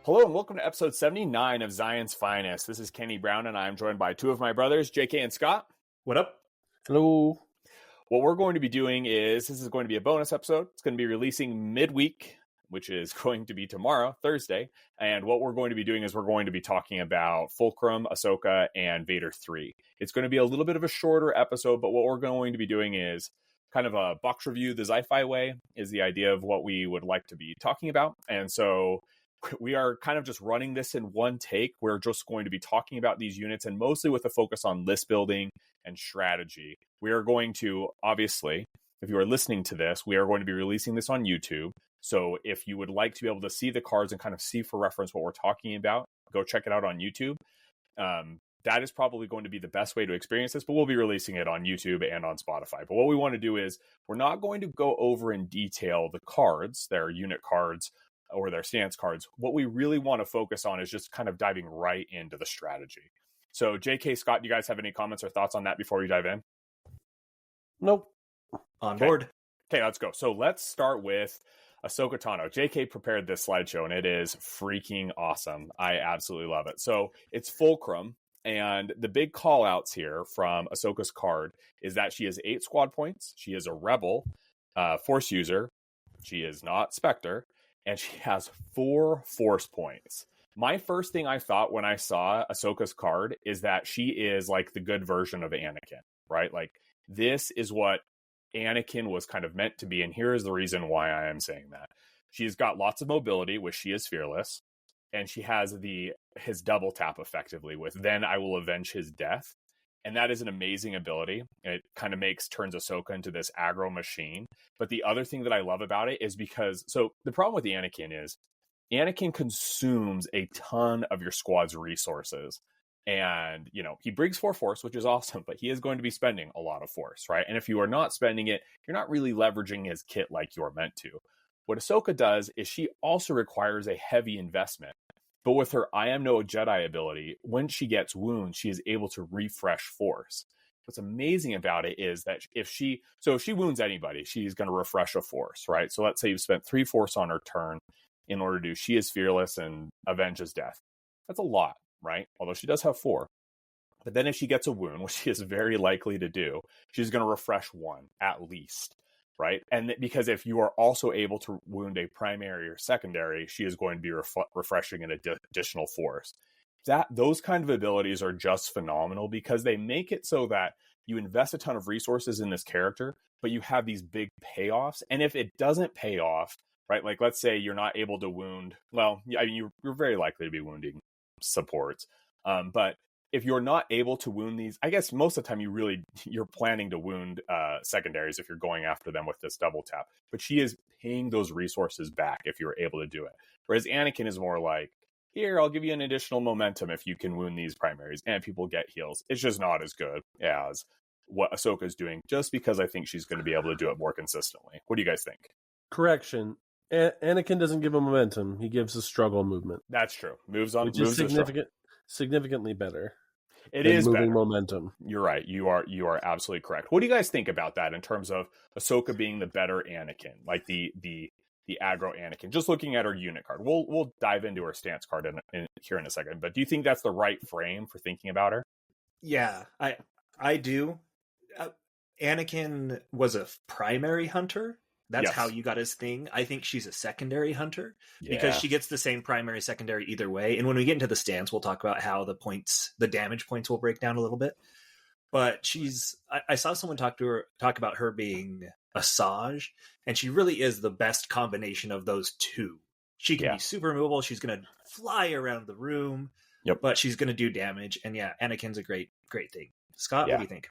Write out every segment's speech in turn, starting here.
Hello and welcome to episode 79 of Zion's Finest. This is Kenny Brown and I'm joined by two of my brothers, JK and Scott. What up? Hello. What we're going to be doing is, this is going to be a bonus episode. It's going to be releasing midweek, which is going to be tomorrow, Thursday. And what we're going to be doing is we're going to be talking about Fulcrum, Ahsoka, and Vader-3. It's going to be a little bit of a shorter episode, but what we're going to be doing is kind of a box review the sci-fi way is the idea of what we would like to be talking about. And so we are kind of just running this in one take. We're just going to be talking about these units and mostly with a focus on list building and strategy. We are going to, obviously, if you are listening to this, we are going to be releasing this on YouTube. So if you would like to be able to see the cards and kind of see for reference what we're talking about, go check it out on YouTube. That is probably going to be the best way to experience this, but we'll be releasing it on YouTube and on Spotify. But what we want to do is we're not going to go over in detail the cards, their unit cards, or their stance cards. What we really want to focus on is just kind of diving right into the strategy. So JK, Scott, do you guys have any comments or thoughts on that before we dive in? Nope. On board. Okay, let's go. So let's start with Ahsoka Tano. JK prepared this slideshow and it is freaking awesome. I absolutely love it. So it's Fulcrum, and the big call outs here from Ahsoka's card is that she has 8 squad points. She is a rebel, force user. She is not Spectre. And she has 4 force points. My first thing I thought when I saw Ahsoka's card is that she is like the good version of Anakin, right? Like this is what Anakin was kind of meant to be. And here is the reason why I am saying that. She's got lots of mobility, which she is fearless. And she has his double tap effectively with then I will avenge his death. And that is an amazing ability. It kind of turns Ahsoka into this aggro machine. But the other thing that I love about it is because, so the problem with the Anakin is Anakin consumes a ton of your squad's resources. And, you know, he brings 4 force, which is awesome, but he is going to be spending a lot of force, right? And if you are not spending it, you're not really leveraging his kit like you're meant to. What Ahsoka does is she also requires a heavy investment. But with her I am no Jedi ability, when she gets wounds, she is able to refresh force. What's amazing about it is that if she wounds anybody, she's going to refresh a force, right? So let's say you've spent 3 force on her turn in order to do she is fearless and avenges death. That's a lot, right? Although she does have 4. But then if she gets a wound, which she is very likely to do, she's going to refresh 1 at least. Right. And because if you are also able to wound a primary or secondary, she is going to be refreshing an additional force. Those kind of abilities are just phenomenal because they make it so that you invest a ton of resources in this character, but you have these big payoffs. And if it doesn't pay off, right, like let's say you're not able to wound, well, I mean, you're very likely to be wounding supports. But if you're not able to wound these, I guess most of the time you're planning to wound secondaries if you're going after them with this double tap. But she is paying those resources back if you're able to do it. Whereas Anakin is more like, here, I'll give you an additional momentum if you can wound these primaries and people get heals. It's just not as good as what Ahsoka is doing, just because I think she's going to be able to do it more consistently. What do you guys think? Correction. Anakin doesn't give a momentum. He gives a struggle movement. That's true. Moves on. Which is significantly better. It is moving better. Momentum. You're right. You are absolutely correct. What do you guys think about that in terms of Ahsoka being the better Anakin, like the aggro Anakin? Just looking at her unit card, we'll dive into her stance card here in a second. But do you think that's the right frame for thinking about her? Yeah, I do. Anakin was a primary hunter. That's how you got his thing. I think she's a secondary hunter because she gets the same primary, secondary either way. And when we get into the stance, we'll talk about how the damage points will break down a little bit. But I saw someone talk about her being Asajj, and she really is the best combination of those two. She can be super movable. She's going to fly around the room, but she's going to do damage. And yeah, Anakin's a great thing. Scott, what do you think?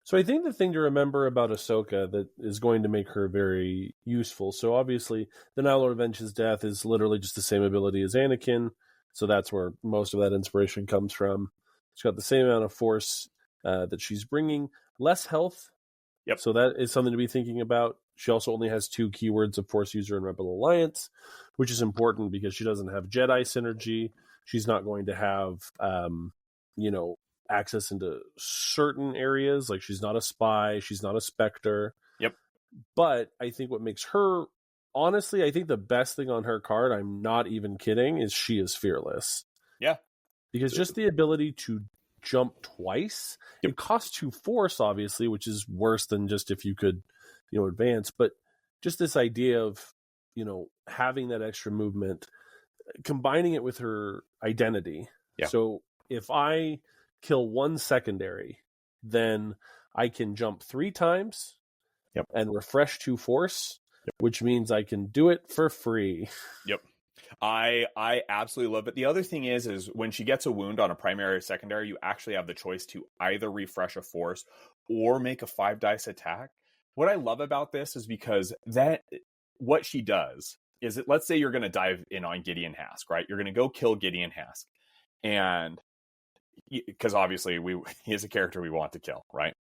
So I think the thing to remember about Ahsoka that is going to make her very useful. So obviously, the Now Lord Avenge His Death is literally just the same ability as Anakin. So that's where most of that inspiration comes from. She's got the same amount of force that she's bringing. Less health. Yep. So that is something to be thinking about. She also only has 2 keywords of Force User and Rebel Alliance, which is important because she doesn't have Jedi synergy. She's not going to have, access into certain areas. Like she's not a spy. She's not a Spectre. Yep. But I think what makes her honestly, I think the best thing on her card, I'm not even kidding, is she is fearless. Yeah. Because just the ability to jump twice, it costs 2 force, obviously, which is worse than just if you could, advance. But just this idea of, having that extra movement, combining it with her identity. Yeah. So if I kill 1 secondary, then I can jump 3 times and refresh 2 force, which means I can do it for free. Yep. I absolutely love it. The other thing is when she gets a wound on a primary or secondary, you actually have the choice to either refresh a force or make a 5 dice attack. What I love about this is because what she does is let's say you're going to dive in on Gideon Hask, right? You're going to go kill Gideon Hask. And because obviously he is a character we want to kill, right?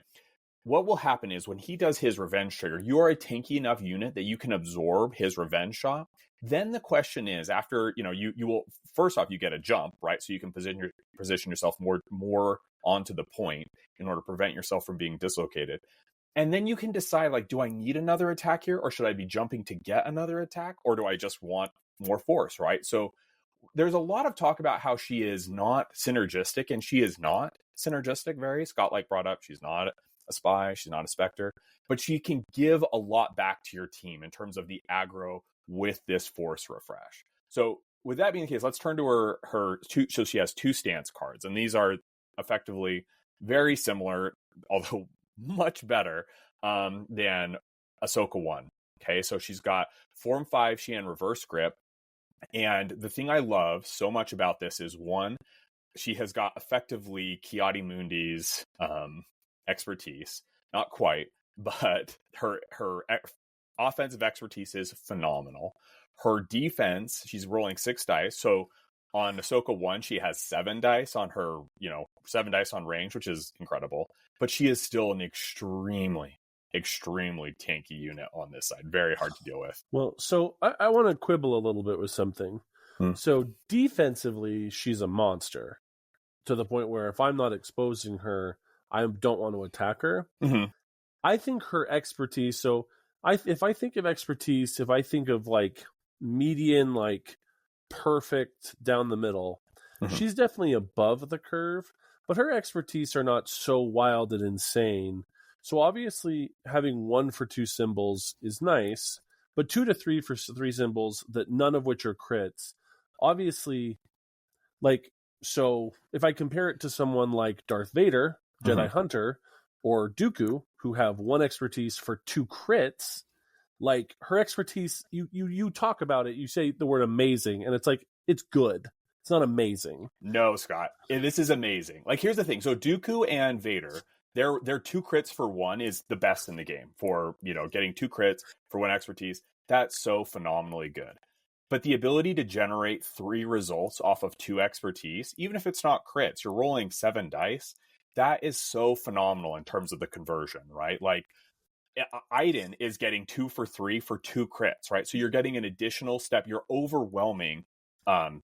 What will happen is when he does his revenge trigger, you are a tanky enough unit that you can absorb his revenge shot. Then the question is, after, you will, first off, you get a jump, right? So you can position yourself more onto the point in order to prevent yourself from being dislocated. And then you can decide, like, do I need another attack here, or should I be jumping to get another attack, or do I just want more force, right? So there's a lot of talk about how she is not synergistic, and she is not synergistic. Scott brought up, she's not a spy, she's not a specter, but she can give a lot back to your team in terms of the aggro with this force refresh. So with that being the case, let's turn to her two. So she has 2 stance cards, and these are effectively very similar, although much better than Ahsoka 1. Okay, so she's got Form 5 Xi'an reverse grip, and the thing I love so much about this is, 1, she has got effectively Ki-Adi-Mundi's expertise, not quite, but her offensive expertise is phenomenal. Her defense, she's rolling 6 dice. So on Ahsoka 1, she has 7 dice on her, 7 dice on range, which is incredible. But she is still an extremely tanky unit on this side. Very hard to deal with. Well, so I want to quibble a little bit with something. So defensively, she's a monster to the point where if I'm not exposing her, I don't want to attack her. Mm-hmm. I think her expertise. So if I think of expertise, if I think of median, perfect down the middle, she's definitely above the curve. But her expertise are not so wild and insane. So obviously having 1 for 2 symbols is nice, but 2 to 3 for 3 symbols that none of which are crits. Obviously, so if I compare it to someone like Darth Vader, Jedi Hunter, or Dooku, who have 1 expertise for 2 crits, her expertise, you talk about it, you say the word amazing, and it's it's good. It's not amazing. No, Scott. This is amazing. Here's the thing. So Dooku and Vader, their 2 crits for 1 is the best in the game for, getting 2 crits for 1 expertise. That's so phenomenally good. But the ability to generate 3 results off of 2 expertise, even if it's not crits, you're rolling 7 dice. That is so phenomenal in terms of the conversion, right? Iden is getting 2 for 3 for 2 crits, right? So you're getting an additional step. You're overwhelming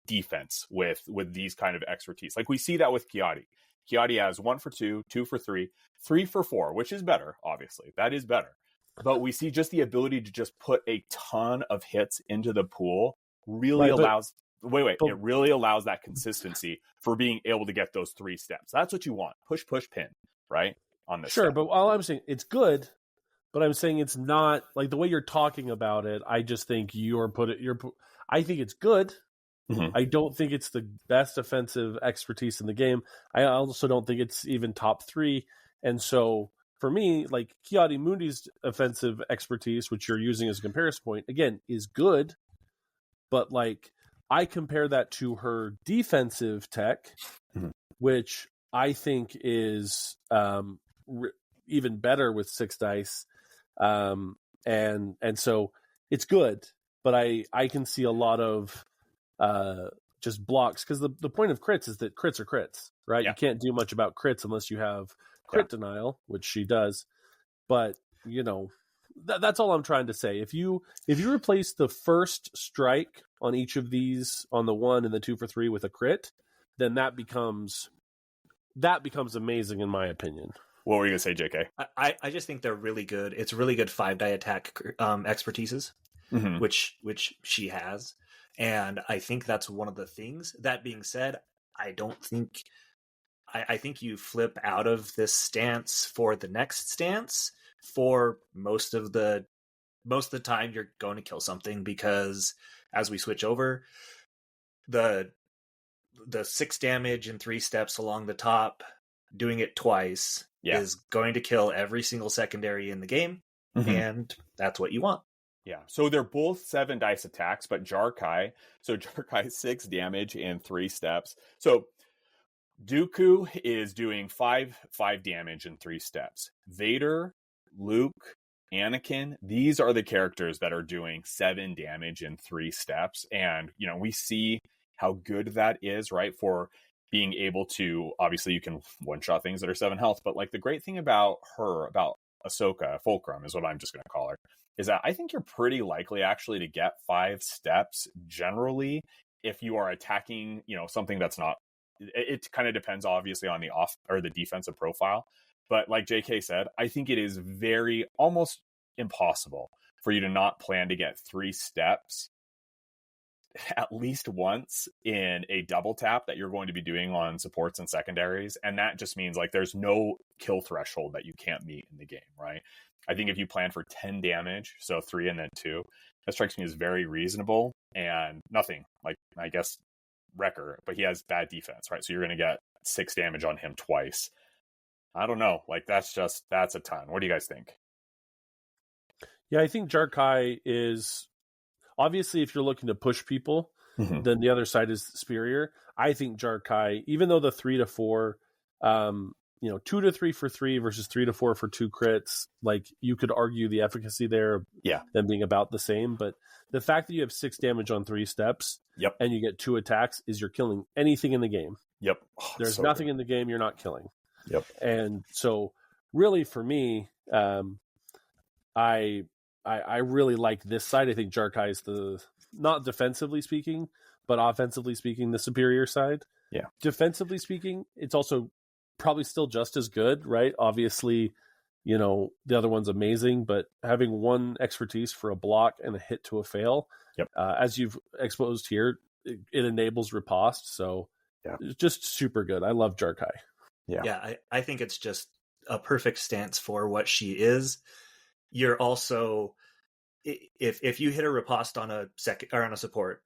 defense with these kind of expertise. We see that with Ki-Adi. Ki-Adi has 1 for 2, 2 for 3, 3 for 4, which is better, obviously. That is better. But we see just the ability to just put a ton of hits into the pool really allows... It really allows that consistency for being able to get those 3 steps. That's what you want. Push, pin, right? On this. Sure, step. But all I'm saying, it's good, but I'm saying it's not the way you're talking about it. I just think I think it's good. Mm-hmm. I don't think it's the best offensive expertise in the game. I also don't think it's even top 3. And so for me, Ki-Adi-Mundi's offensive expertise, which you're using as a comparison point, again, is good, but I compare that to her defensive tech, which I think is even better with 6 dice. And so it's good, but I can see a lot of just blocks, because the point of crits is that crits are crits, right? Yeah. You can't do much about crits unless you have crit denial, which she does. But, that's all I'm trying to say. If you replace the first strike on each of these, on the 1 and the 2 for 3 with a crit, then that becomes amazing in my opinion. What were you gonna say, JK? I just think they're really good. It's really good 5 die attack expertises. which she has. And I think that's one of the things. That being said, I think you flip out of this stance for the next stance. For most of the time, you're going to kill something, because as we switch over, the 6 damage in 3 steps along the top, doing it twice is going to kill every single secondary in the game, and that's what you want. Yeah, so they're both 7 dice attacks, but Jarkai 6 damage in 3 steps. So Dooku is doing 5 damage in 3 steps. Vader, Luke, Anakin, these are the characters that are doing 7 damage in 3 steps. And, we see how good that is, right? For being able to, obviously you can one-shot things that are 7 health, but like the great thing about Ahsoka Fulcrum is what I'm just going to call her, is that I think you're pretty likely actually to get 5 steps generally if you are attacking, something that's not, it kind of depends obviously on the off or the defensive profile. But like JK said, I think it is almost impossible for you to not plan to get 3 steps at least once in a double tap that you're going to be doing on supports and secondaries. And that just means like there's no kill threshold that you can't meet in the game, right? I think if you plan for 10 damage, so 3 and then 2, that strikes me as very reasonable, and nothing like, I guess, Wrecker, but he has bad defense, right? So you're going to get 6 damage on him twice. I don't know. Like that's a ton. What do you guys think? Yeah, I think Jarkai is obviously, if you're looking to push people, then the other side is superior. I think Jarkai, even though the 3 to 4, 2 to 3 for 3 versus 3 to 4 for 2 crits, like you could argue the efficacy there, them being about the same. But the fact that you have 6 damage on 3 steps, and you get 2 attacks, is you're killing anything in the game. There's so nothing in the game you're not killing. And so, really, for me, I really like this side. I think Jarkai is not defensively speaking, but offensively speaking, the superior side. Defensively speaking, it's also probably still just as good, right? Obviously, the other one's amazing, but having 1 expertise for a block and a hit to a fail, as you've exposed here, it enables riposte. So it's just super good. I love Jarkai. I think it's just a perfect stance for what she is. You're also, if you hit a riposte on a support,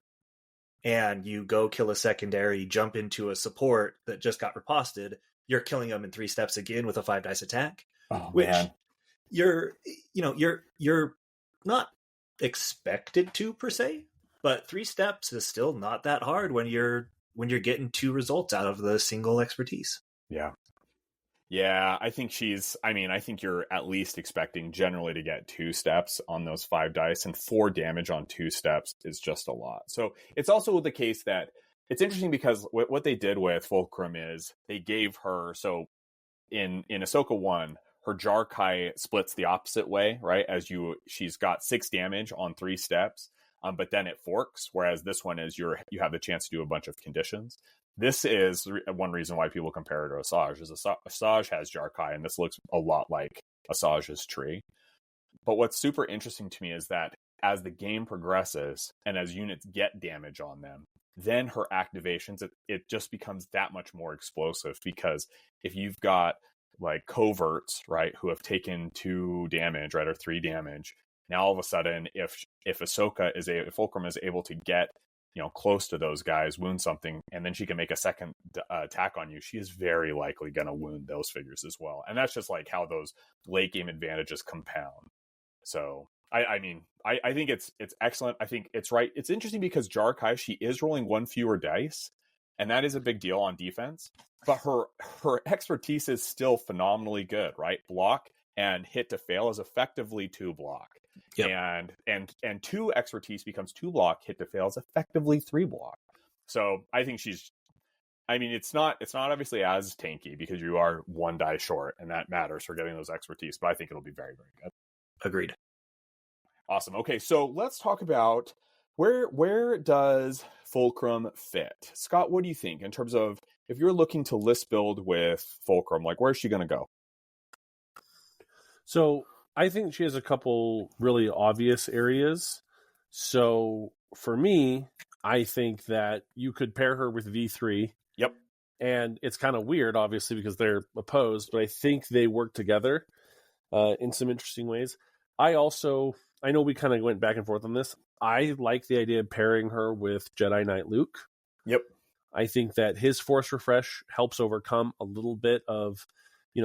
and you go kill a secondary, jump into a support that just got riposted, you're killing them in 3 steps again with a 5 dice attack. Man. You're not expected to per se, but 3 steps is still not that hard when you're getting 2 results out of the single expertise. Yeah, I think I think you're at least expecting generally to get 2 steps on those 5 dice, and 4 damage on 2 steps is just a lot. So it's also the case that it's interesting because what they did with Fulcrum is they gave her, so in Ahsoka 1, her Jarkai splits the opposite way, right? She's got 6 damage on 3 steps, but then it forks, whereas this one is you have the chance to do a bunch of conditions. This is one reason why people compare it to Asajj, is Asajj has Jarkai, and this looks a lot like Asajj's tree. But what's super interesting to me is that as the game progresses and as units get damage on them, then her activations, it just becomes that much more explosive, because if you've got like coverts, right, who have taken 2 damage, right, or 3 damage, now all of a sudden, if Fulcrum is able to get close to those guys, wound something, and then she can make a second attack on you, she is very likely going to wound those figures as well. And that's just like how those late game advantages compound. So I think it's excellent. I think it's right. It's interesting because Jarkai, she is rolling 1 fewer dice, and that is a big deal on defense, but her expertise is still phenomenally good, right? Block and hit to fail is effectively 2 block. And 2 expertise becomes 2 block, hit to fail is effectively 3 block. So I think it's not obviously as tanky because you are 1 die short, and that matters for getting those expertise, but I think it'll be very, very good. Agreed. Awesome. Okay, so let's talk about where does Fulcrum fit? Scott, what do you think in terms of if you're looking to list build with Fulcrum, like where's she going to go? So I think she has a couple really obvious areas. So for me, I think that you could pair her with V3. Yep. And it's kind of weird, obviously, because they're opposed, but I think they work together in some interesting ways. I know we kind of went back and forth on this. I like the idea of pairing her with Jedi Knight Luke. Yep. I think that his Force Refresh helps overcome a little bit of,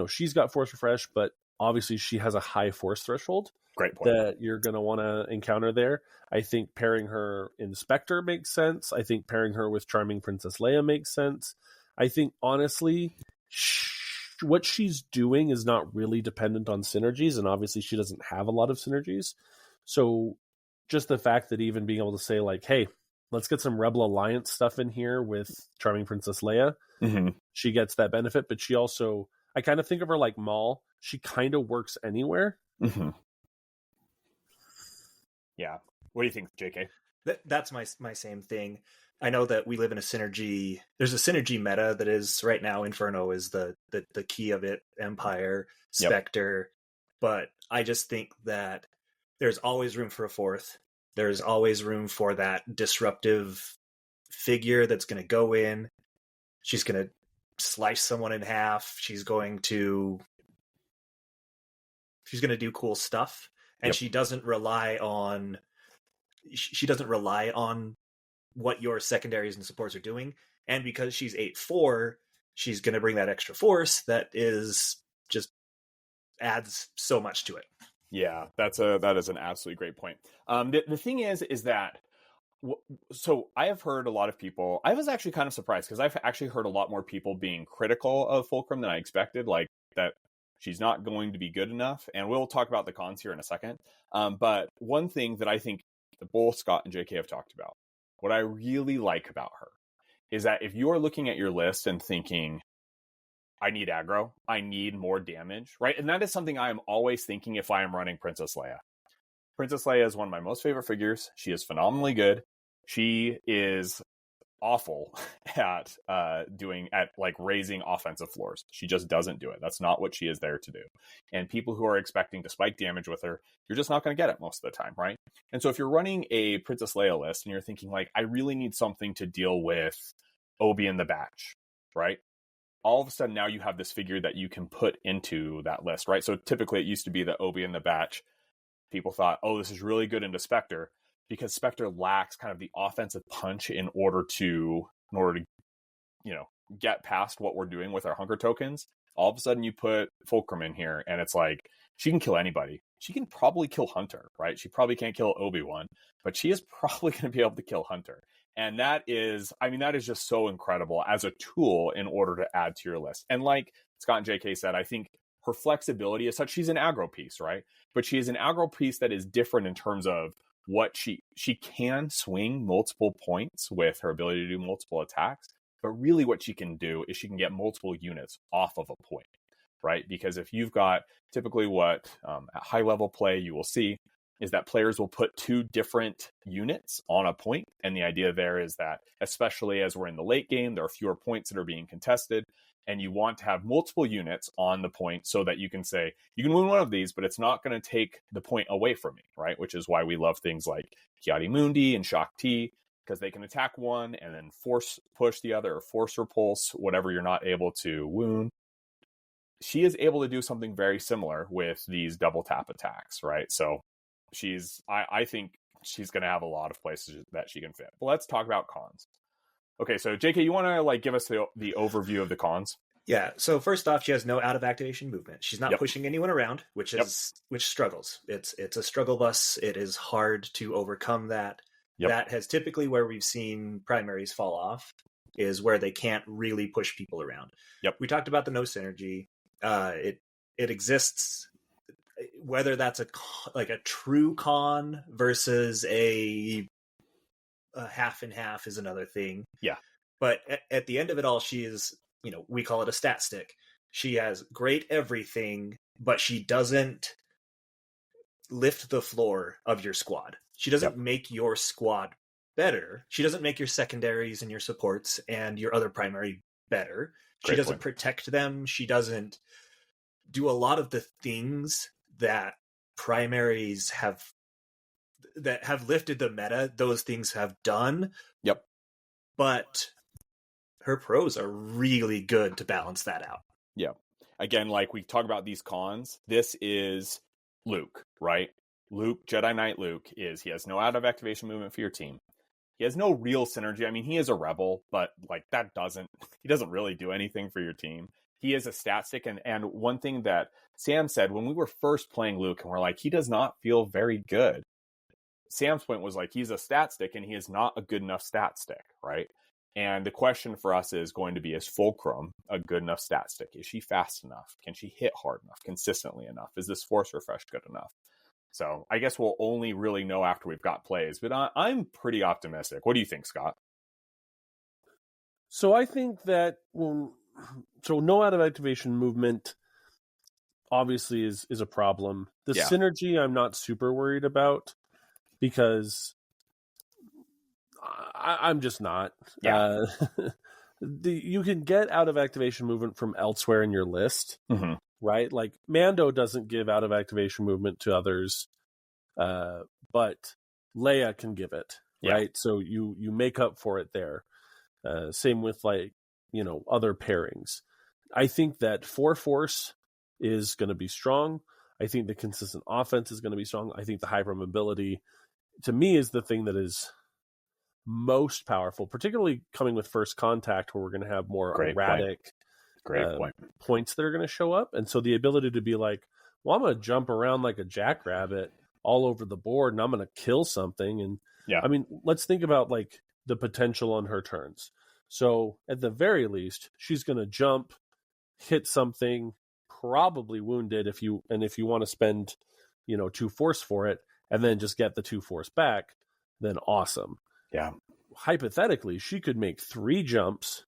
she's got Force Refresh, but obviously she has a high Force threshold. Great point. That you're going to want to encounter there. I think pairing her in Spectre makes sense. I think pairing her with Charming Princess Leia makes sense. I think, honestly, what she's doing is not really dependent on synergies, and obviously she doesn't have a lot of synergies. So just the fact that even being able to say, like, hey, let's get some Rebel Alliance stuff in here with Charming Princess Leia, she gets that benefit, but she also, I kind of think of her like Maul. She kind of works anywhere. Yeah. What do you think, JK? That's my same thing. I know that we live in a synergy. There's a synergy meta that is right now. Inferno is the key of it. Empire, Spectre, but I just think that there's always room for a fourth. There's always room for that disruptive figure that's going to go in. She's going to slice someone in half. She's going to do cool stuff, and she doesn't rely on what your secondaries and supports are doing. And because she's 8/4, she's going to bring that extra force that is just adds so much to it. Yeah, that is an absolutely great point. The thing is that, so I have heard a lot of people, I was actually kind of surprised because I've actually heard a lot more people being critical of Fulcrum than I expected, like that she's not going to be good enough. And we'll talk about the cons here in a second. But one thing that I think that both Scott and JK have talked about, what I really like about her is that if you are looking at your list and thinking, I need aggro, I need more damage, right? And that is something I am always thinking if I am running Princess Leia. Princess Leia is one of my most favorite figures. She is phenomenally good. She is awful at raising offensive floors. She just doesn't do it. That's not what she is there to do. And people who are expecting to spike damage with her, you're just not going to get it most of the time, right? And so if you're running a Princess Leia list and you're thinking like, I really need something to deal with Obi and the Batch, right? All of a sudden now you have this figure that you can put into that list, right? So typically it used to be that Obi and the Batch, people thought, oh, this is really good into Spectre, because Spectre lacks kind of the offensive punch in order to get past what we're doing with our hunger tokens. All of a sudden you put Fulcrum in here and it's like, she can kill anybody. She can probably kill Hunter, right? She probably can't kill Obi-Wan, but she is probably going to be able to kill Hunter. And that is just so incredible as a tool in order to add to your list. And like Scott and JK said, I think her flexibility is such, she's an aggro piece, right? But she is an aggro piece that is different in terms of what she can swing multiple points with her ability to do multiple attacks, but really what she can do is she can get multiple units off of a point, right? Because if you've got typically what at high level play you will see is that players will put two different units on a point, and the idea there is that especially as we're in the late game, there are fewer points that are being contested, and you want to have multiple units on the point so that you can say, you can win one of these, but it's not going to take the point away from me, right? Which is why we love things like Kiadi Mundi and Shak Ti, because they can attack one and then force push the other or force repulse, whatever you're not able to wound. She is able to do something very similar with these double tap attacks, right? So I think she's going to have a lot of places that she can fit. But let's talk about cons. Okay, so JK, you want to give us the overview of the cons? Yeah. So first off, she has no out of activation movement. She's not pushing anyone around, which struggles. It's a struggle bus. It is hard to overcome that. That has typically where we've seen primaries fall off, is where they can't really push people around. We talked about the no synergy. It exists. Whether that's a true con versus a half and half is another thing. But at the end of it all, she is, we call it a stat stick. She has great everything, but she doesn't lift the floor of your squad. She doesn't make your squad better. She doesn't make your secondaries and your supports and your other primary better. She doesn't protect them. She doesn't do a lot of the things that primaries have, that have lifted the meta, those things have done. Yep. But her pros are really good to balance that out. Yeah. Again, like we talk about these cons, this is Luke, right? Luke, Jedi Knight Luke, he has no out of activation movement for your team. He has no real synergy. I mean, he is a rebel, but like he doesn't really do anything for your team. He is a stat stick. And one thing that Sam said when we were first playing Luke, and we're like, he does not feel very good. Sam's point was like, he's a stat stick and he is not a good enough stat stick, right? And the question for us is going to be, is Fulcrum a good enough stat stick? Is she fast enough? Can she hit hard enough, consistently enough? Is this force refresh good enough? So I guess we'll only really know after we've got plays, but I'm pretty optimistic. What do you think, Scott? So I think that no out of activation movement obviously is a problem. The synergy I'm not super worried about because I'm just not. Yeah. You can get out of activation movement from elsewhere in your list, right? Like Mando doesn't give out of activation movement to others, but Leia can give it, right? So you make up for it there. Same with other pairings. I think that Force is going to be strong. I think the consistent offense is going to be strong. I think the hyper mobility, to me, is the thing that is most powerful, particularly coming with first contact, where we're going to have more erratic points that are going to show up. And so the ability to be like, well, I'm going to jump around like a jackrabbit all over the board and I'm going to kill something. And I mean, let's think about like the potential on her turns. So at the very least, she's going to jump, hit something, probably wounded if you want to spend 2 force for it and then just get the 2 force back, then awesome. Yeah. Hypothetically, she could make 3 jumps,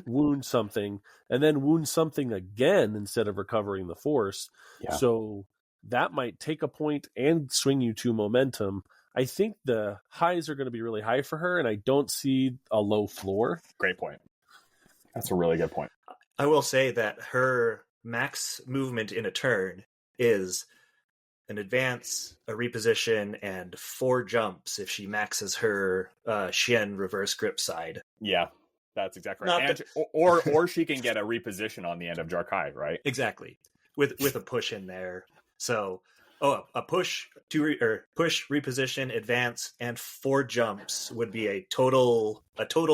wound something, and then wound something again instead of recovering the force. Yeah. So that might take a point and swing you to momentum. I think the highs are going to be really high for her, and I don't see a low floor. Great point. That's a really good point. I will say that her max movement in a turn is an advance, a reposition, and 4 jumps if she maxes her Shen reverse grip side. Yeah, that's exactly right. Or she can get a reposition on the end of Jarkai, right? Exactly, with a push in there. So, a push, push, reposition, advance, and 4 jumps would be a total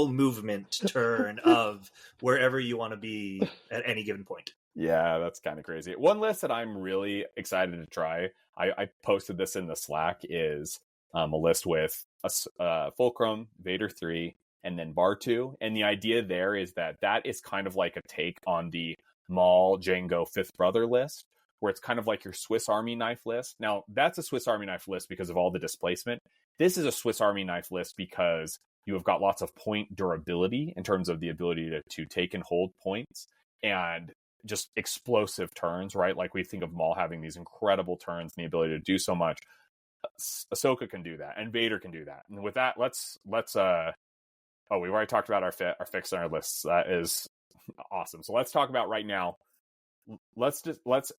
movement turn of wherever you want to be at any given point. Yeah, that's kind of crazy. One list that I'm really excited to try, I posted this in the Slack, is a list with Fulcrum, Vader-3, and then Bar-2. And the idea there is that is kind of like a take on the Maul, Jango, Fifth Brother list, where it's kind of like your Swiss Army knife list. Now, that's a Swiss Army knife list because of all the displacement. This is a Swiss Army knife list because you have got lots of point durability in terms of the ability to take and hold points, and just explosive turns, right? Like we think of Maul having these incredible turns and the ability to do so much. Ahsoka can do that, and Vader can do that. And with that, let's we've already talked about our fix on our lists. That is awesome. So let's talk about right now. Let's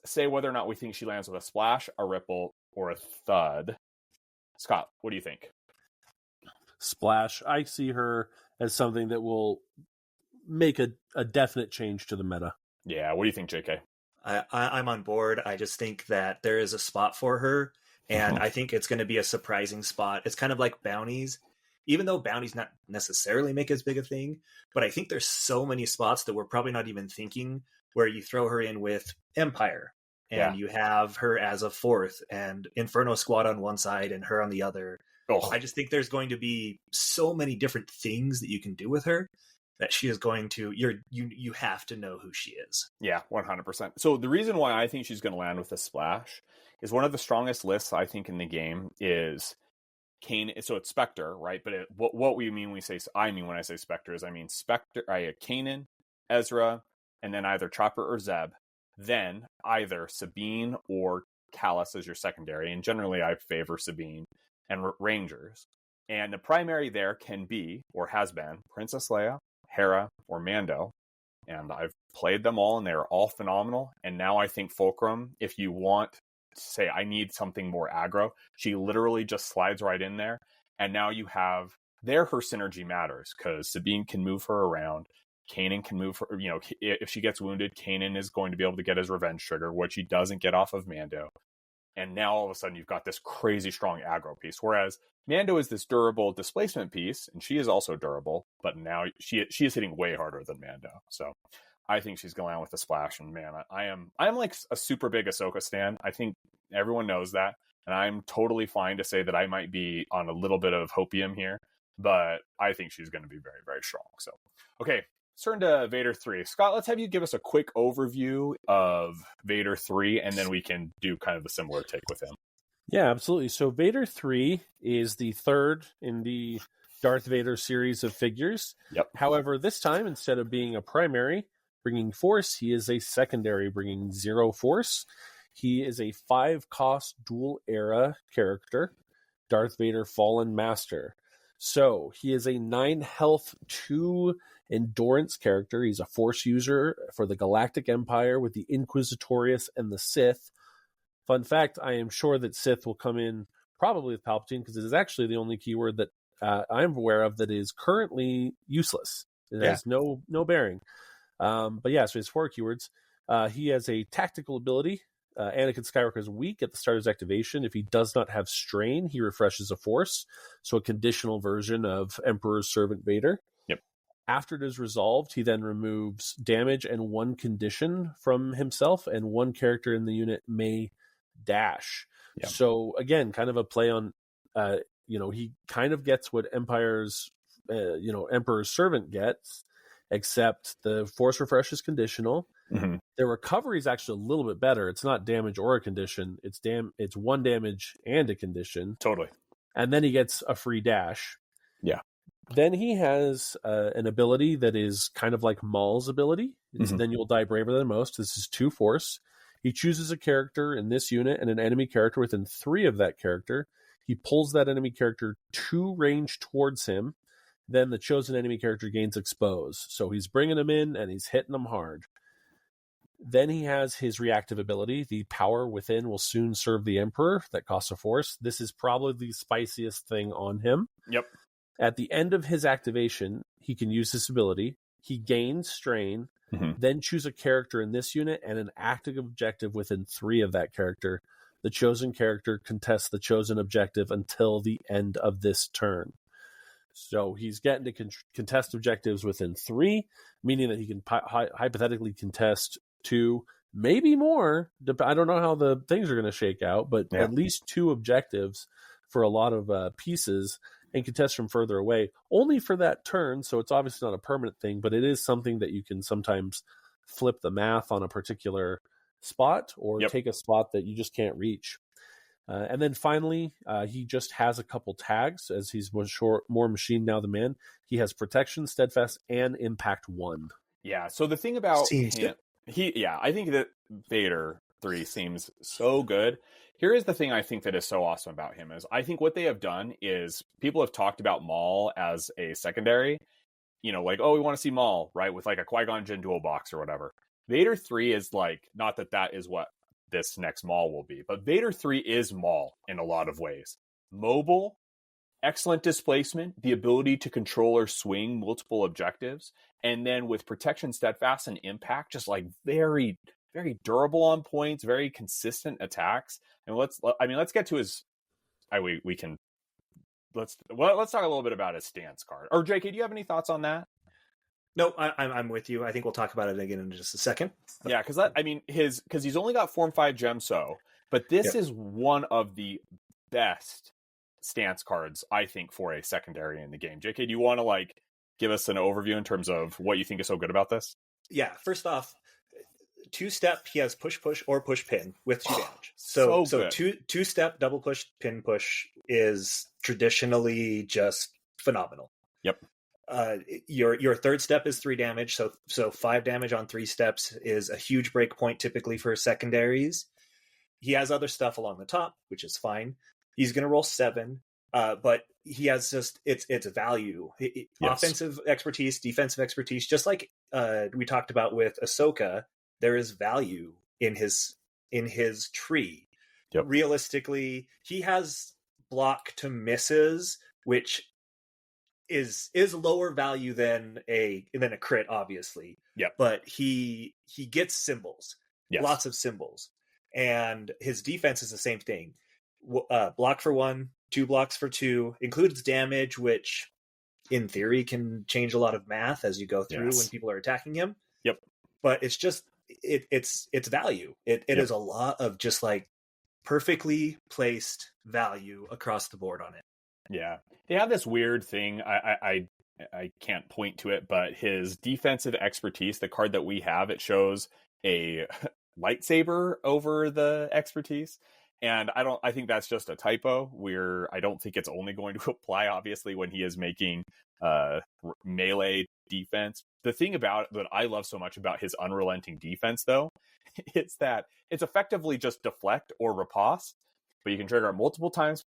say whether or not we think she lands with a splash, a ripple, or a thud. Scott, what do you think? Splash. I see her as something that will make a definite change to the meta. Yeah, what do you think, JK? I'm on board. I just think that there is a spot for her, and I think it's going to be a surprising spot. It's kind of like bounties, even though bounties not necessarily make as big a thing, but I think there's so many spots that we're probably not even thinking, where you throw her in with Empire, and you have her as a 4th, and Inferno Squad on one side and her on the other. I just think there's going to be so many different things that you can do with her, that she is going to, you have to know who she is. Yeah, 100%. So the reason why I think she's going to land with a splash is one of the strongest lists I think in the game is Kanan. So it's Spectre, right? But what we mean when I say Spectre is I mean Spectre, Kanan, Ezra, and then either Chopper or Zeb. Then either Sabine or Callus as your secondary, and generally I favor Sabine, and Rangers. And the primary there can be, or has been, Princess Leia, Hera, or Mando, and I've played them all and they're all phenomenal. And now I think Fulcrum, if you want say, I need something more aggro, she literally just slides right in there. And now you have her synergy matters because Sabine can move her around. Kanan can move her, if she gets wounded, Kanan is going to be able to get his revenge trigger, which he doesn't get off of Mando. And now all of a sudden you've got this crazy strong aggro piece. Whereas Mando is this durable displacement piece, and she is also durable, but now she is hitting way harder than Mando. So I think she's going out with a splash. And man, I'm like a super big Ahsoka stan. I think everyone knows that. And I'm totally fine to say that I might be on a little bit of hopium here, but I think she's going to be very, very strong. So, okay. Let's turn to Vader-3. Scott, let's have you give us a quick overview of Vader-3, and then we can do kind of the similar take with him. Yeah, absolutely. So Vader-3 is the third in the Darth Vader series of figures. Yep. However, this time, instead of being a primary, bringing Force, he is a secondary, bringing 0 Force. He is a 5-cost dual-era character, Darth Vader Fallen Master. So he is a 9 health, 2 endurance character. He's a Force user for the Galactic Empire with the Inquisitorius and the Sith. Fun fact, I am sure that Sith will come in probably with Palpatine because it is actually the only keyword that I'm aware of that is currently useless. It has no bearing. But yeah, so he has 4 keywords. He has a tactical ability. Anakin Skywalker is weak at the start of his activation. If he does not have strain, he refreshes a Force. So a conditional version of Emperor's Servant Vader. Yep. After it is resolved, he then removes damage and 1 condition from himself, and 1 character in the unit may dash. Yep. So again, kind of a play on, he kind of gets what Emperor's Servant gets, except the Force refresh is conditional. Mm-hmm. The recovery is actually a little bit better. It's not damage or a condition. It's 1 damage and a condition. Totally. And then he gets a free dash. Yeah. Then he has an ability that is kind of like Maul's ability. Mm-hmm. Then you'll die braver than most. This is 2 Force. He chooses a character in this unit and an enemy character within 3 of that character. He pulls that enemy character 2 range towards him. Then the chosen enemy character gains expose. So he's bringing him in and he's hitting them hard. Then he has his reactive ability. The power within will soon serve the Emperor. That costs a Force. This is probably the spiciest thing on him. Yep. At the end of his activation, he can use this ability. He gains strain, then choose a character in this unit and an active objective within 3 of that character. The chosen character contests the chosen objective until the end of this turn. So he's getting to contest objectives within 3, meaning that he can hypothetically contest 2, maybe more. I don't know how the things are going to shake out, but at least 2 objectives for a lot of pieces, and contest from further away, only for that turn. So it's obviously not a permanent thing, but it is something that you can sometimes flip the math on a particular spot or take a spot that you just can't reach. And then finally, he just has a couple tags as he's more machine now than man. He has protection, steadfast, and impact 1. Yeah. So the thing about him, I think that Vader-3 seems so good. Here is the thing I think that is so awesome about him is I think what they have done is people have talked about Maul as a secondary, like, oh, we want to see Maul, right? With like a Qui-Gon Jinn dual box or whatever. Vader-3 is like, not that is what this next Maul will be, but Vader-3 is Maul in a lot of ways. Mobile, excellent displacement, the ability to control or swing multiple objectives, and then with protection, steadfast, and impact, just like very, very durable on points, very consistent attacks. And let's get to his. Let's talk a little bit about his stance card. Or JK, do you have any thoughts on that? No, I'm with you. I think we'll talk about it again in just a second. Yeah, because he's only got Form 5 Gemso, but this is one of the best stance cards, I think, for a secondary in the game. JK, do you want to give us an overview in terms of what you think is so good about this? Yeah, first off, 2-step, he has push or push pin with 2 damage. So 2-step, double push, pin push is traditionally just phenomenal. Yep. Your 3rd step is 3 damage, so 5 damage on 3 steps is a huge break point typically for secondaries. He has other stuff along the top, which is fine. He's going to roll 7, but he has just it's value. Offensive expertise, defensive expertise, just like we talked about with Ahsoka. There is value in his tree. realistically, he has block to misses, which is lower value than a crit, obviously. Yep. But he gets symbols, lots of symbols, and his defense is the same thing. Block for 1, 2 blocks for 2, includes damage, which in theory can change a lot of math as you go through when people are attacking him. Yep. But it's just it's value. It is a lot of just like perfectly placed value across the board on it. Yeah. They have this weird thing. I can't point to it, but his defensive expertise, the card that we have, it shows a lightsaber over the expertise. And I think that's just a typo. I don't think it's only going to apply, obviously, when he is making melee defense. The thing that I love so much about his unrelenting defense, though, it's that it's effectively just deflect or riposte, but you can trigger it multiple times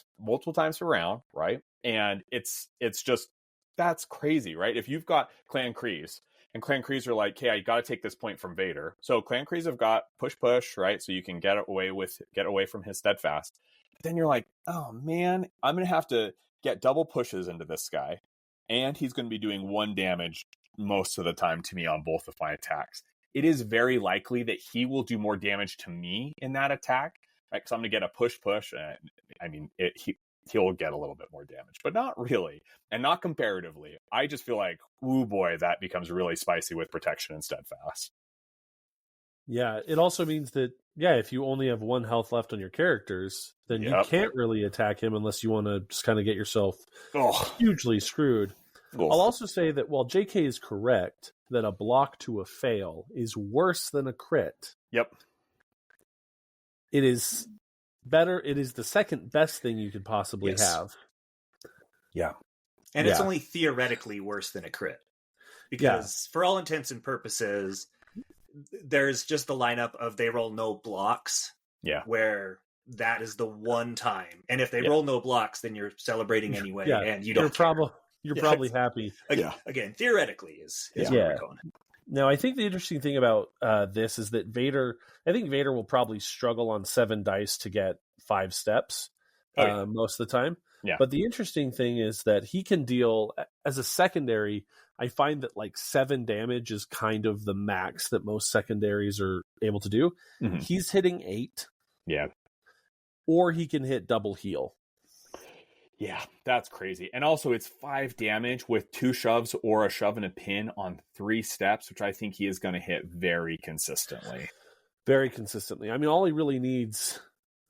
per round, right? And it's just, that's crazy, right? If you've got Clan Kreese, and Clan Kreese are like, hey, I got to take this point from Vader. So Clan Kreese have got push, right? So you can get away from his steadfast. But then you're like, oh man, I'm going to have to get double pushes into this guy. And he's going to be doing 1 damage most of the time to me on both of my attacks. It is very likely that he will do more damage to me in that attack, right? Because I'm going to get a push. I mean, he'll get a little bit more damage, but not really, and not comparatively. I just feel like, ooh boy, that becomes really spicy with protection and steadfast. Yeah, it also means that, if you only have 1 health left on your characters, then you can't really attack him unless you want to just kind of get yourself hugely screwed. I'll also say that while JK is correct that a block to a fail is worse than a crit, it is better. It is the second best thing you could possibly have. Yeah. And it's only theoretically worse than a crit. Because for all intents and purposes, there's just the lineup of they roll no blocks. Yeah. Where that is the one time. And if they roll no blocks, then you're celebrating anyway. And you don't You're probably happy. Again, theoretically is where we're going. Now, I think the interesting thing about this is that Vader will probably struggle on 7 dice to get 5 steps most of the time. Yeah. But the interesting thing is that he can deal, as a secondary, I find that like 7 damage is kind of the max that most secondaries are able to do. Mm-hmm. He's hitting 8. Yeah. Or he can hit double heal. Yeah, that's crazy. And also it's 5 damage with 2 shoves or a shove and a pin on 3 steps, which I think he is going to hit very consistently. Very consistently. I mean, all he really needs,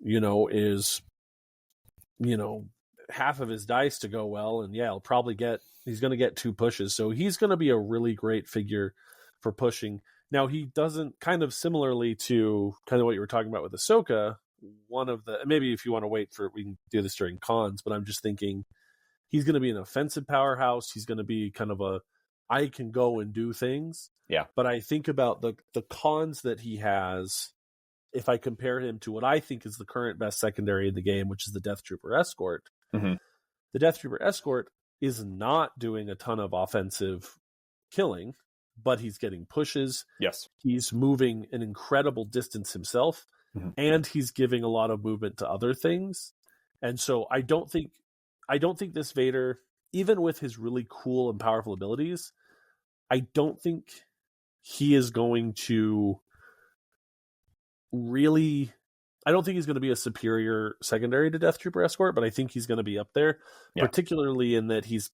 is, half of his dice to go well. And he's going to get 2 pushes. So he's going to be a really great figure for pushing. Now, he doesn't, kind of similarly to kind of what you were talking about with Ahsoka, maybe if you want to wait for, we can do this during cons, but I'm just thinking he's going to be an offensive powerhouse. He's going to be kind of I can go and do things. Yeah. But I think about the cons that he has, if I compare him to what I think is the current best secondary in the game, which is the Death Trooper Escort. Mm-hmm. The Death Trooper Escort is not doing a ton of offensive killing, but he's getting pushes. Yes. He's moving an incredible distance himself. Mm-hmm. And he's giving a lot of movement to other things. And so I don't think this Vader, even with his really cool and powerful abilities, I don't think he is going to really, I don't think he's going to be a superior secondary to Death Trooper Escort, but I think he's going to be up there, particularly in that he's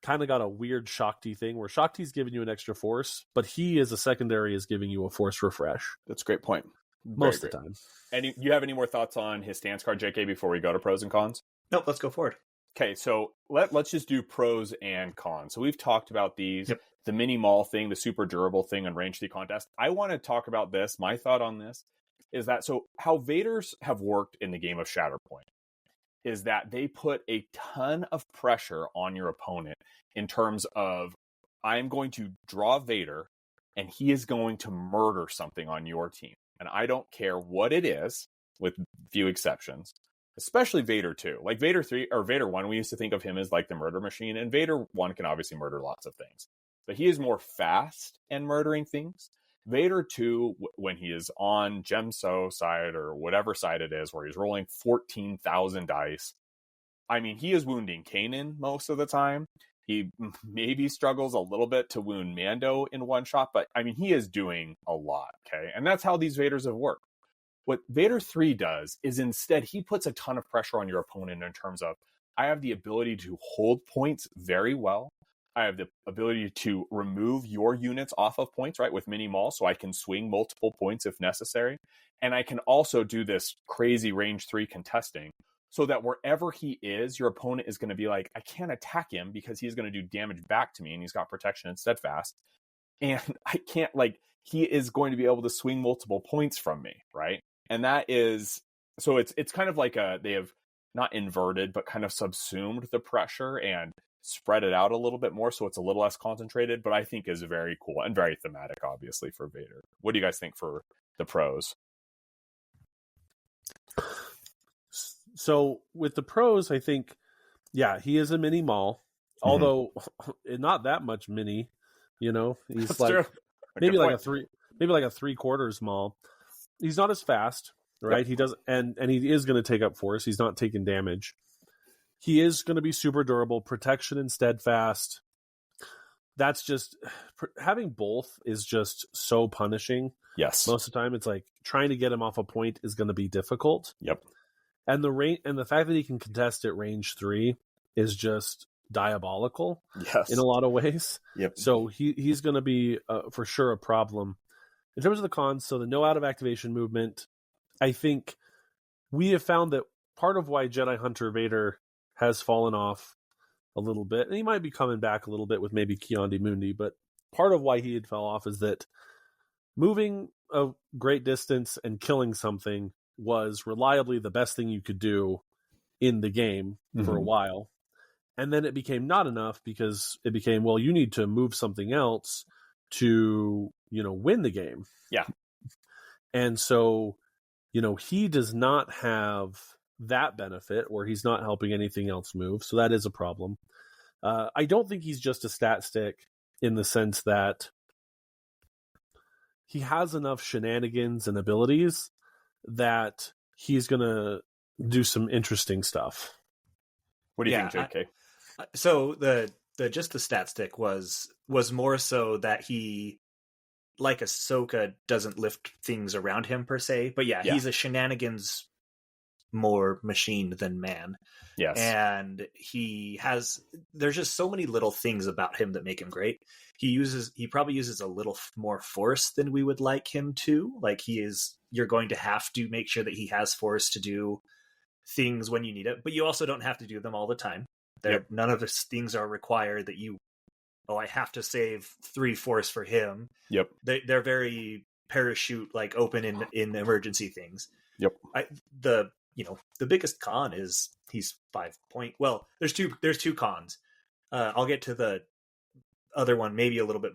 kind of got a weird Shakti thing where Shakti's giving you an extra force, but he as a secondary is giving you a force refresh. That's a great point. Most of the time. You have any more thoughts on his stance card, JK, before we go to pros and cons? Nope, let's go forward. Okay, so let's just do pros and cons. So we've talked about these, the mini mall thing, the super durable thing, and range 3 contest. I want to talk about this. My thought on this is that, so how Vaders have worked in the game of Shatterpoint is that they put a ton of pressure on your opponent in terms of, I'm going to draw Vader, and he is going to murder something on your team. And I don't care what it is, with few exceptions, especially Vader 2. Like Vader 3 or Vader 1, we used to think of him as like the murder machine, and Vader 1 can obviously murder lots of things. But he is more fast and murdering things. Vader 2, when he is on Gemso side or whatever side it is, where he's rolling 14,000 dice, I mean, he is wounding Kanan most of the time. He maybe struggles a little bit to wound Mando in one shot, but I mean, he is doing a lot, okay? And that's how these Vaders have worked. What Vader 3 does is instead he puts a ton of pressure on your opponent in terms of, I have the ability to hold points very well. I have the ability to remove your units off of points, right, with mini maul, so I can swing multiple points if necessary. And I can also do this crazy range 3 contesting, so that wherever he is, your opponent is going to be like, I can't attack him because he's going to do damage back to me, and he's got protection and steadfast. And I can't, like, he is going to be able to swing multiple points from me, right? And that is, so it's kind of like they have not inverted, but kind of subsumed the pressure and spread it out a little bit more, so it's a little less concentrated, but I think is very cool and very thematic, obviously, for Vader. What do you guys think for the pros? So with the pros, I think, yeah, he is a mini Maul, although not that much mini. You know, he's That's like true. maybe like a 3/4 Maul. He's not as fast, right? Yep. He does, and he is going to take up force. He's not taking damage. He is going to be super durable, protection and steadfast. That's just, having both is just so punishing. Yes. Most of the time, it's like trying to get him off a point is going to be difficult. Yep. And the fact that he can contest at range 3 is just diabolical. Yes. In a lot of ways. Yep. So he's going to be for sure a problem. In terms of the cons, so the no out of activation movement, I think we have found that part of why Jedi Hunter Vader has fallen off a little bit, and he might be coming back a little bit with maybe Kionde Mundi, but part of why he had fell off is that moving a great distance and killing something was reliably the best thing you could do in the game for a while. And then it became not enough because it became, well, you need to move something else to, win the game. Yeah. And so, he does not have that benefit where he's not helping anything else move. So that is a problem. I don't think he's just a stat stick in the sense that he has enough shenanigans and abilities that he's going to do some interesting stuff. What do you think, JK? So the just the stat stick was more so that he, like Ahsoka, doesn't lift things around him per se, but he's a shenanigans more machine than man. Yes. And there's just so many little things about him that make him great. He probably uses a little more force than we would like him to. Like you're going to have to make sure that he has force to do things when you need it, but you also don't have to do them all the time. None of the things are required that I have to save 3 force for him. Yep. They're very parachute, like open in emergency things. Yep. The biggest con is he's 5 point. Well, there's two cons. I'll get to the other one maybe a little bit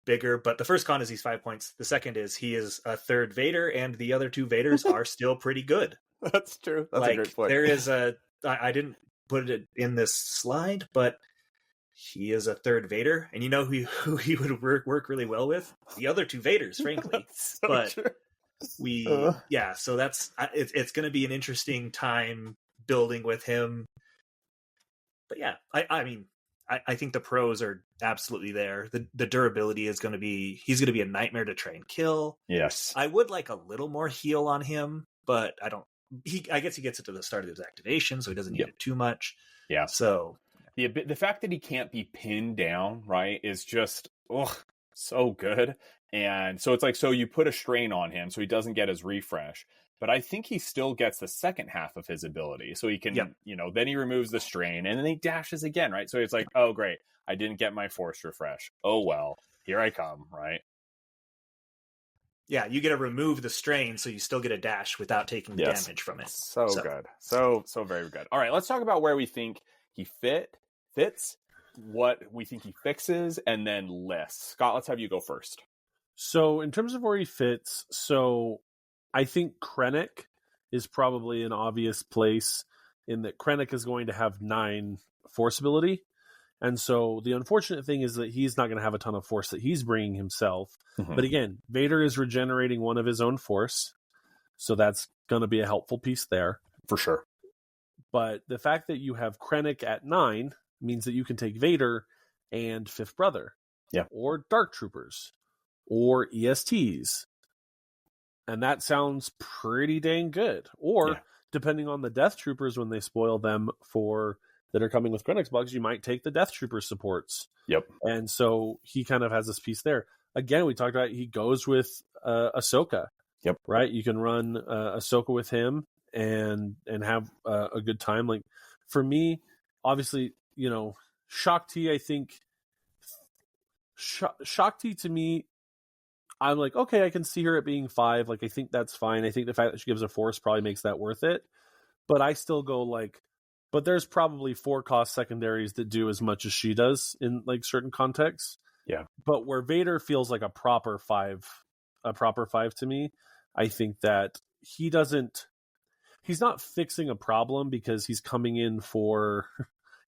bigger, but the first con is he's 5 points. The second is he is a third Vader, and the other 2 Vaders are still pretty good. That's true. That's a great point. There is I didn't put it in this slide, but he is a third Vader, and you know who he would work really well with? The other 2 Vaders, frankly. So but true. So that's it's going to be an interesting time building with him. But I think the pros are absolutely there. The durability is going to be, he's going to be a nightmare to try and kill. Yes. I would like a little more heal on him, but I guess he gets it to the start of his activation, so he doesn't need it too much. Yeah. So the fact that he can't be pinned down, right, is just so good. And so it's like, so you put a strain on him so he doesn't get his refresh, but I think he still gets the second half of his ability. So he can, then he removes the strain and then he dashes again, right? So it's like, oh, great, I didn't get my force refresh. Oh, well, here I come, right? Yeah, you get to remove the strain, so you still get a dash without taking damage from it. So good. So very good. All right, let's talk about where we think he fits, what we think he fixes, and then lists. Scott, let's have you go first. So in terms of where he fits, I think Krennic is probably an obvious place in that Krennic is going to have 9 force ability, And so the unfortunate thing is that he's not going to have a ton of force that he's bringing himself. But again, Vader is regenerating one of his own force. So that's going to be a helpful piece there. For sure. But the fact that you have Krennic at 9 means that you can take Vader and Fifth Brother. Yeah. Or Dark Troopers. Or ESTs. And that sounds pretty dang good. Or, depending on the Death Troopers, when they spoil them that are coming with Krennic's bugs, you might take the Death Trooper supports. Yep. And so he kind of has this piece there. Again, we talked about he goes with Ahsoka. Yep. Right? You can run Ahsoka with him and have a good time. Like, for me, obviously, Shakti, I think... Shakti, to me, I'm like, okay, I can see her at being 5. Like, I think that's fine. I think the fact that she gives a force probably makes that worth it. But I still go like... But there's probably 4-cost secondaries that do as much as she does in like certain contexts. Yeah. But where Vader feels like a proper 5 to me, I think that he's not fixing a problem because he's coming in for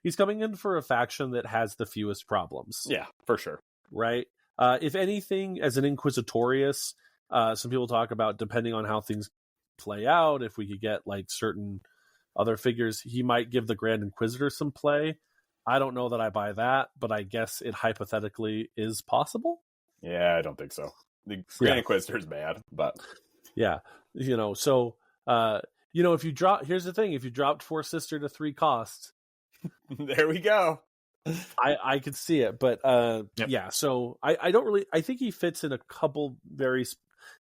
a faction that has the fewest problems. Yeah, for sure. Right? If anything, as an Inquisitorius, some people talk about, depending on how things play out, if we could get like certain other figures, he might give the Grand Inquisitor some play. I don't know that I buy that, but I guess it hypothetically is possible. Yeah, I don't think so. The Grand Inquisitor is bad, but yeah, so if you drop, here's the thing: if you dropped Force Sister to 3 cost, there we go. I could see it, but yeah. So I think he fits in a couple very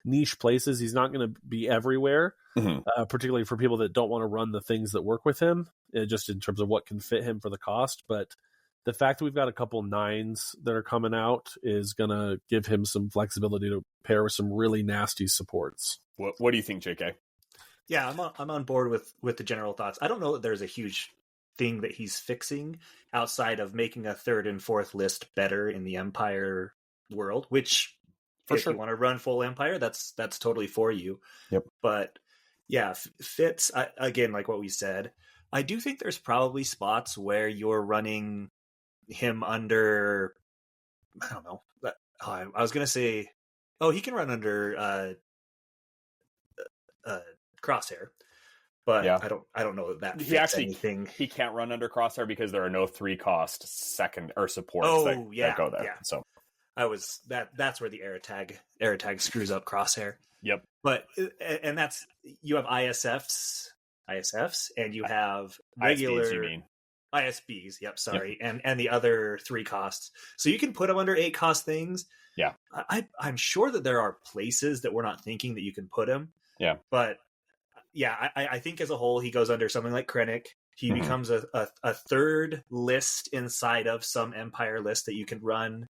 niche places. He's not going to be everywhere, particularly for people that don't want to run the things that work with him, just in terms of what can fit him for the cost. But the fact that we've got a couple 9s that are coming out is going to give him some flexibility to pair with some really nasty supports. What do you think, JK? Yeah, I'm on board with the general thoughts. I don't know that there's a huge thing that he's fixing outside of making a 3rd and 4th list better in the Empire world, which if you want to run full Empire, that's totally for you. Yep. But yeah, fits, again, like what we said, I do think there's probably spots where you're running him under, I don't know. I was going to say, he can run under Crosshair. But yeah. I don't know that fits anything. He can't run under Crosshair because there are no 3-cost second or supports that go there. Yeah. So that's where the error tag screws up Crosshair. Yep. But and that's, you have ISFs, and you have regular ISBs, you mean. ISBs. Yep. Sorry. Yep. And the other 3 costs. So you can put them under 8-cost things. Yeah. I'm sure that there are places that we're not thinking that you can put him. Yeah. But yeah, I think as a whole, he goes under something like Krennic. He becomes a 3rd list inside of some Empire list that you can run,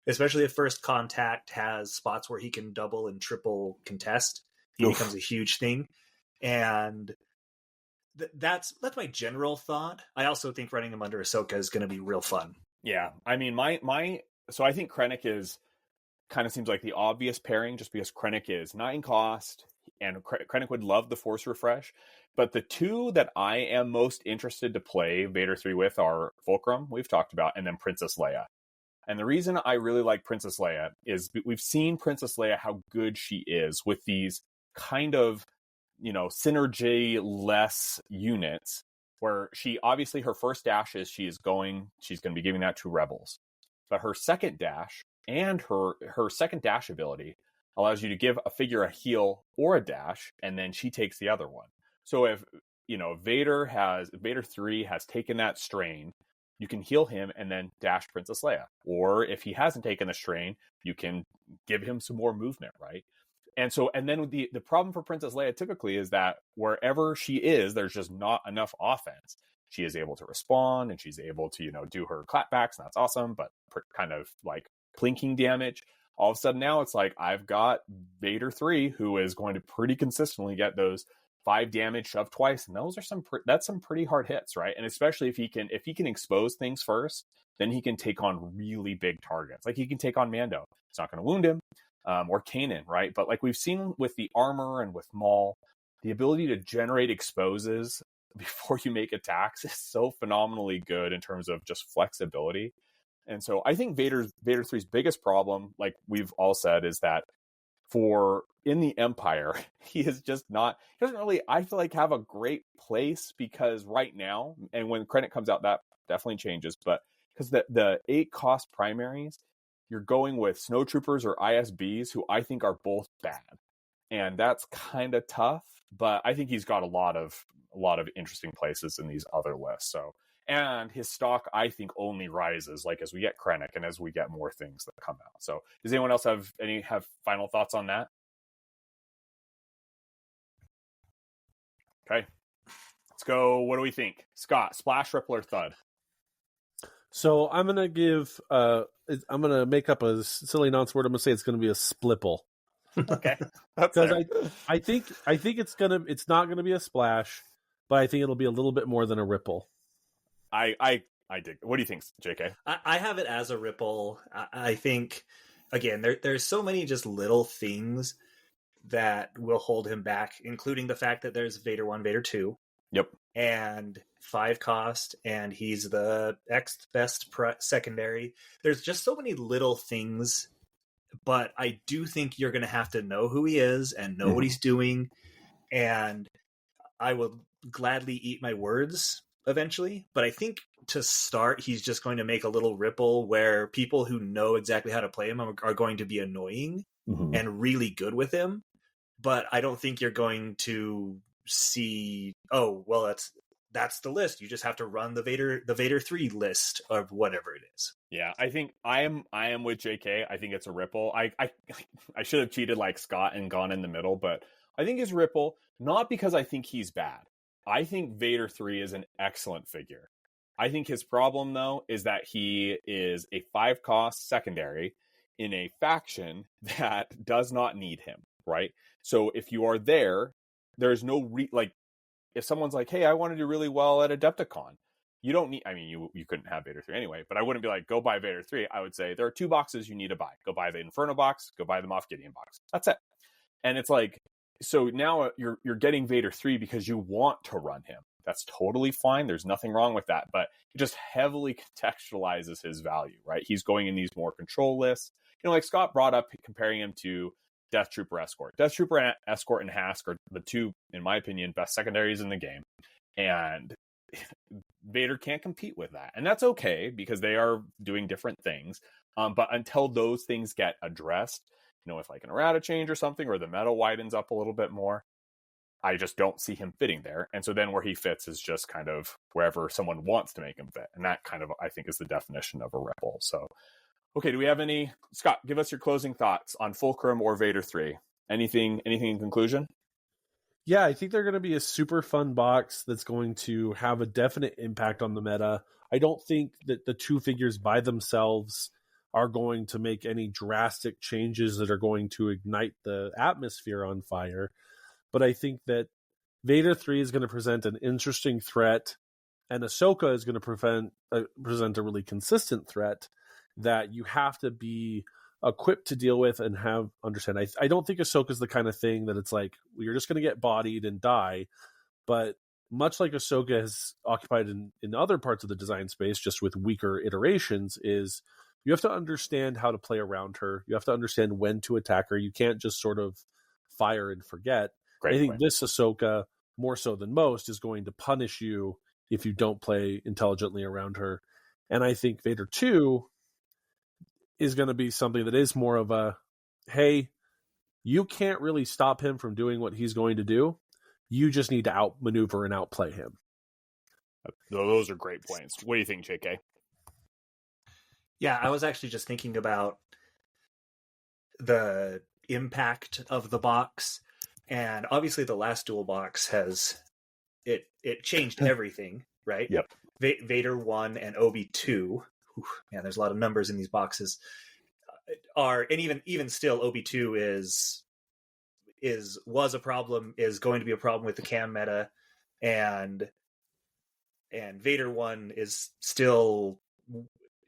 especially if First Contact has spots where he can double and triple contest. He becomes a huge thing. And that's my general thought. I also think running him under Ahsoka is going to be real fun. Yeah. I mean, so I think Krennic is kind of seems like the obvious pairing just because Krennic is 9 cost. And Krennic would love the Force Refresh. But the 2 that I am most interested to play Vader-3 with are Fulcrum, we've talked about, and then Princess Leia. And the reason I really like Princess Leia is we've seen Princess Leia, how good she is with these kind of, synergy-less units, where she, obviously, her first dash is she's going to be giving that to Rebels. But her second dash and her second dash ability allows you to give a figure a heal or a dash, and then she takes the other one. So if, Vader-3 has taken that strain, you can heal him and then dash Princess Leia. Or if he hasn't taken the strain, you can give him some more movement, right? And then the problem for Princess Leia typically is that wherever she is, there's just not enough offense. She is able to respond, and she's able to, do her clapbacks, and that's awesome, but kind of like plinking damage. All of a sudden now it's like, I've got Vader-3 who is going to pretty consistently get those 5 damage shoved twice. And those are that's some pretty hard hits, right? And especially if he can expose things first, then he can take on really big targets. Like he can take on Mando. It's not going to wound him, or Kanan, right? But like we've seen with the armor and with Maul, the ability to generate exposes before you make attacks is so phenomenally good in terms of just flexibility. And so I think Vader 3's biggest problem, like we've all said, is that for in the Empire, he doesn't really, I feel like, have a great place, because right now, and when Krennic comes out, that definitely changes, but because the 8 cost primaries, you're going with snowtroopers or ISBs, who I think are both bad. And that's kind of tough, but I think he's got a lot of interesting places in these other lists. So, and his stock, I think, only rises like as we get Krennic and as we get more things that come out. So does anyone else have final thoughts on that? Okay, let's go. What do we think? Scott, splash, ripple, or thud? So I'm going to give, I'm going to make up a silly nonce word. I'm going to say it's going to be a splipple. Okay. Because I think it's not going to be a splash, but I think it'll be a little bit more than a ripple. I dig. What do you think, JK? I have it as a ripple. I think, again, there's so many just little things that will hold him back, including the fact that there's Vader 1, Vader 2. Yep. And 5 cost, and he's the X best secondary. There's just so many little things, but I do think you're going to have to know who he is and know what he's doing. And I will gladly eat my words eventually, but I think to start, he's just going to make a little ripple where people who know exactly how to play him are going to be annoying and really good with him. But I don't think you're going to see, oh, well, that's the list. You just have to run the Vader 3 list of whatever it is. Yeah, I think I am with JK. I think it's a ripple. I should have cheated like Scott and gone in the middle, but I think it's ripple, not because I think he's bad. I think Vader 3 is an excellent figure. I think his problem, though, is that he is a 5 cost secondary in a faction that does not need him, right? So if you are there's no if someone's like, hey, I want to do really well at Adepticon, you don't need, I mean, you couldn't have Vader 3 anyway, but I wouldn't be like, go buy Vader 3. I would say there are 2 boxes you need to buy. Go buy the Inferno box, go buy the Moff Gideon box. That's it. And it's like, so now you're getting Vader 3 because you want to run him. That's totally fine. There's nothing wrong with that, but it just heavily contextualizes his value, right? He's going in these more control lists. You know, like Scott brought up comparing him to Death Trooper Escort. Death Trooper Escort and Hask are the 2, in my opinion, best secondaries in the game. And Vader can't compete with that. And that's okay because they are doing different things. But until those things get addressed, you know, if like an errata change or something, or the meta widens up a little bit more, I just don't see him fitting there. And so then where he fits is just kind of wherever someone wants to make him fit. And that kind of, I think, is the definition of a ripple. So, okay, do we have any, Scott, give us your closing thoughts on Fulcrum or Vader 3. Anything in conclusion? Yeah, I think they're going to be a super fun box that's going to have a definite impact on the meta. I don't think that the 2 figures by themselves are going to make any drastic changes that are going to ignite the atmosphere on fire. But I think that Vader 3 is going to present an interesting threat, and Ahsoka is going to present a really consistent threat that you have to be equipped to deal with and understand. I don't think Ahsoka is the kind of thing that it's like, well, you're just going to get bodied and die. But much like Ahsoka has occupied in other parts of the design space, just with weaker iterations, is you have to understand how to play around her. You have to understand when to attack her. You can't just sort of fire and forget. I think this Ahsoka, more so than most, is going to punish you if you don't play intelligently around her. And I think Vader 2 is going to be something that is more of a, hey, you can't really stop him from doing what he's going to do. You just need to outmaneuver and outplay him. Those are great points. What do you think, JK? Yeah, I was actually just thinking about the impact of the box. And obviously the last dual box it changed everything, right? Yep. Vader 1 and Obi 2. Man, there's a lot of numbers in these boxes. And even still, Obi 2 was a problem, is going to be a problem with the cam meta, and Vader 1 is still,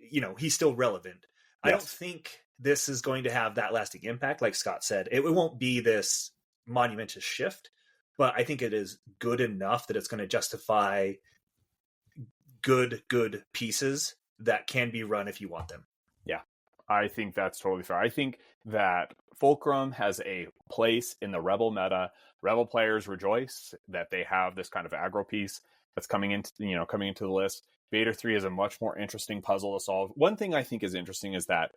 you know, he's still relevant. Yes. I don't think this is going to have that lasting impact, like Scott said. It won't be this monumentous shift, but I think it is good enough that it's going to justify good pieces that can be run if you want them. Yeah, I think that's totally fair. I think that Fulcrum has a place in the Rebel meta. Rebel players rejoice that they have this kind of aggro piece that's coming into the list. Vader-3 is a much more interesting puzzle to solve. One thing I think is interesting is that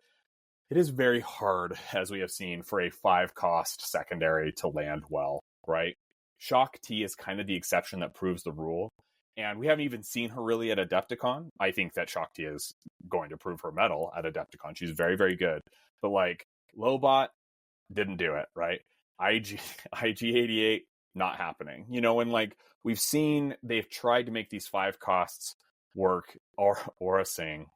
it is very hard, as we have seen, for a 5-cost secondary to land well, right? Shock T is kind of the exception that proves the rule. And we haven't even seen her really at Adepticon. I think that Shock T is going to prove her mettle at Adepticon. She's very, very good. But like Lobot didn't do it, right? IG88, not happening. And like we've seen, they've tried to make these 5 costs work. Aura Singh,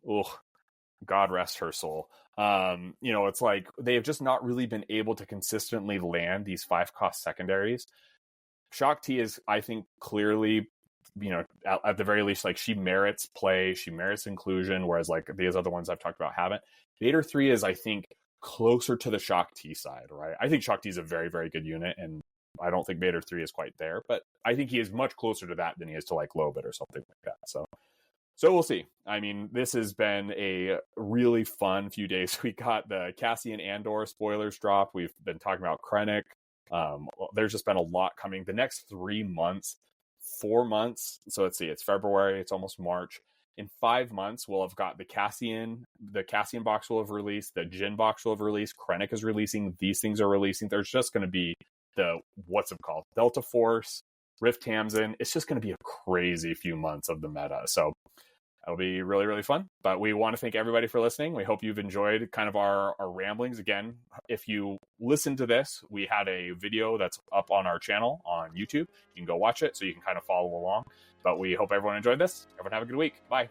God rest her soul. It's like they have just not really been able to consistently land these 5-cost secondaries. Shock T is, I think, clearly, at the very least, like she merits play, she merits inclusion, whereas like these other ones I've talked about haven't. Vader-3 is, I think, closer to the Shock T side, right? I think Shock T is a very, very good unit, and I don't think Vader-3 is quite there, but I think he is much closer to that than he is to like Lobot or something like that. So we'll see. I mean, this has been a really fun few days. We got the Cassian Andor spoilers dropped. We've been talking about Krennic. There's just been a lot coming. The next 4 months. So let's see, it's February, it's almost March. In 5 months, we'll have got the Cassian box will have released, the Jin box will have released, Krennic is releasing, these things are releasing. There's just going to be what's it called? Delta Force, Rift Tamsin. It's just going to be a crazy few months of the meta. So that'll be really, really fun. But we want to thank everybody for listening. We hope you've enjoyed kind of our ramblings. Again, if you listen to this, we had a video that's up on our channel on YouTube. You can go watch it so you can kind of follow along. But we hope everyone enjoyed this. Everyone have a good week. Bye.